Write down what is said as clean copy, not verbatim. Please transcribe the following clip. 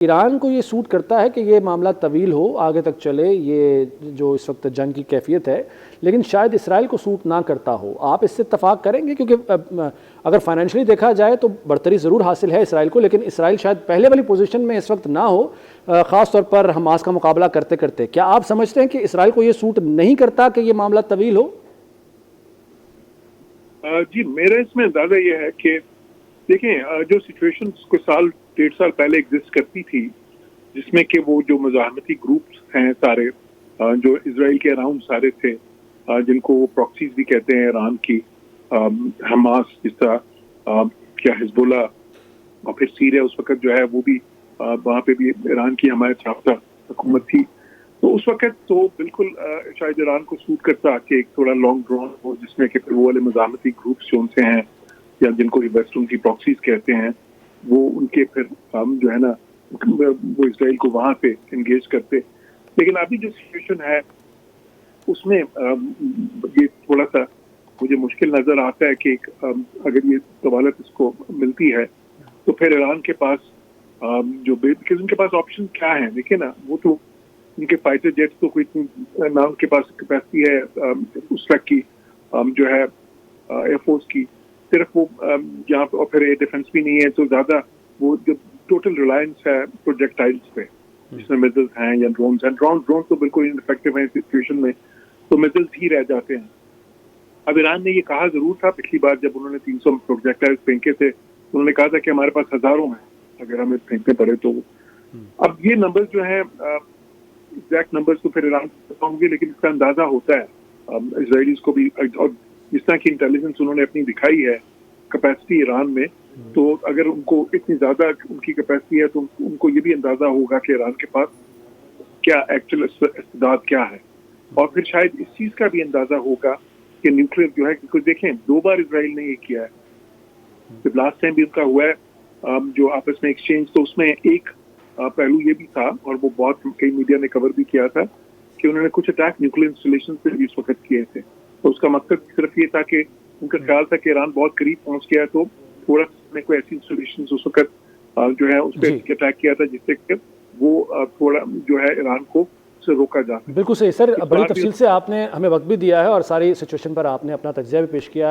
Iran को ये suit करता है कि ये मामला तवील हो, आगे तक चले, ये जो इस वक्त जंग की कैफियत है, लेकिन शायद इसराइल को सूट ना करता हो। आप इससे इत्तफाक करेंगे? क्योंकि अगर फाइनेंशियली देखा जाए तो बढ़तरी ज़रूर हासिल है इसराइल को, लेकिन इसराइल शायद पहले वाली पोजीशन में इस वक्त ना हो, ख़ास तौर पर हमास का मुकाबला करते करते। क्या आप समझते हैं कि इसराइल को ये सूट नहीं करता कि ये मामला तवील हो? जी, मेरा इसमें अंदाजा ये है कि देखें, जो सिचुएशन कुछ साल 1.5 साल पहले एग्जिस्ट करती थी, जिसमें कि वो जो मज़ाहमती ग्रुप्स हैं सारे, जो इसराइल के अराउंड सारे थे, जिनको वो प्रॉक्सीज भी कहते हैं ईरान की, हमास जिस तरह, क्या हिजबुल्लाह, और फिर सीरिया उस वक्त जो है वो भी, वहाँ पे भी ईरान की हमारे याफ्ता हुकूमत थी। तो उस वक्त तो बिल्कुल शायद ईरान को सूट करता कि एक थोड़ा लॉन्ग ड्रॉन हो, जिसमें कि फिर वो वाले मज़ाहमती ग्रुप्स जो उनसे हैं, या जिनको वेस्टर्न की प्रॉक्सीज कहते हैं, वो उनके फिर हम जो है ना, वो इसराइल को वहां पे एंगेज करते। लेकिन अभी जो सिचुएशन है उसमें ये थोड़ा सा मुझे मुश्किल नजर आता है कि अगर ये दवालत इसको मिलती है तो फिर ईरान के पास जो उनके पास ऑप्शन क्या है, देखिए ना, वो तो उनके फाइटर जेट्स तो कोई ना उनके पास कैपेसिटी है उस तक की, जो है एयरफोर्स की, सिर्फ वो यहाँ पे, और फिर एयर डिफेंस भी नहीं है, तो ज्यादा वो जो टोटल रिलायंस है प्रोजेक्टाइल्स पे, जिसमें मिसाइल्स हैं या ड्रोन्स हैं। ड्रोन तो बिल्कुल इनफेक्टिव है सिचुएशन में, तो मिसाइल्स ही रह जाते हैं। अब ईरान ने ये कहा जरूर था पिछली बार जब उन्होंने 300 प्रोजेक्टाइल्स फेंके थे, उन्होंने कहा था कि हमारे पास हजारों हैं अगर हमें फेंकने पड़े तो। अब ये नंबर जो है, एग्जैक्ट नंबर्स तो फिर ईरान को होंगे, लेकिन इसका अंदाजा होता है इजराइलीज को भी, और जिस तरह की इंटेलिजेंस उन्होंने अपनी दिखाई है कैपेसिटी ईरान में, तो अगर उनको इतनी ज्यादा उनकी कैपेसिटी है तो उनको ये भी अंदाजा होगा कि ईरान के पास क्या एक्चुअल इस्तेदाद क्या है, और फिर शायद इस चीज का भी अंदाजा होगा कि न्यूक्लियर जो है, क्योंकि देखें 2 बार इसराइल ने ये किया है। जब लास्ट टाइम भी उनका हुआ है जो आपस में एक्सचेंज, तो उसमें एक पहलू ये भी था, और वो बहुत कई मीडिया ने कवर भी किया था, कि उन्होंने कुछ अटैक न्यूक्लियर इंस्टॉलेशन पे भी इस वक्त किए थे। तो उसका मकसद सिर्फ ये था कि उनका ख्याल था कि ईरान बहुत करीब पहुंच गया, तो थोड़ा कोई ऐसी इंस्टॉलेशन उस वक्त जो है उस पर अटैक किया था, जिससे कि वो थोड़ा जो है ईरान को से रोका जा सके। बिल्कुल सही सर, बड़ी तफसील से आपने हमें वक्त भी दिया है और सारी सिचुएशन पर आपने अपना तज्ज़िया भी पेश किया है।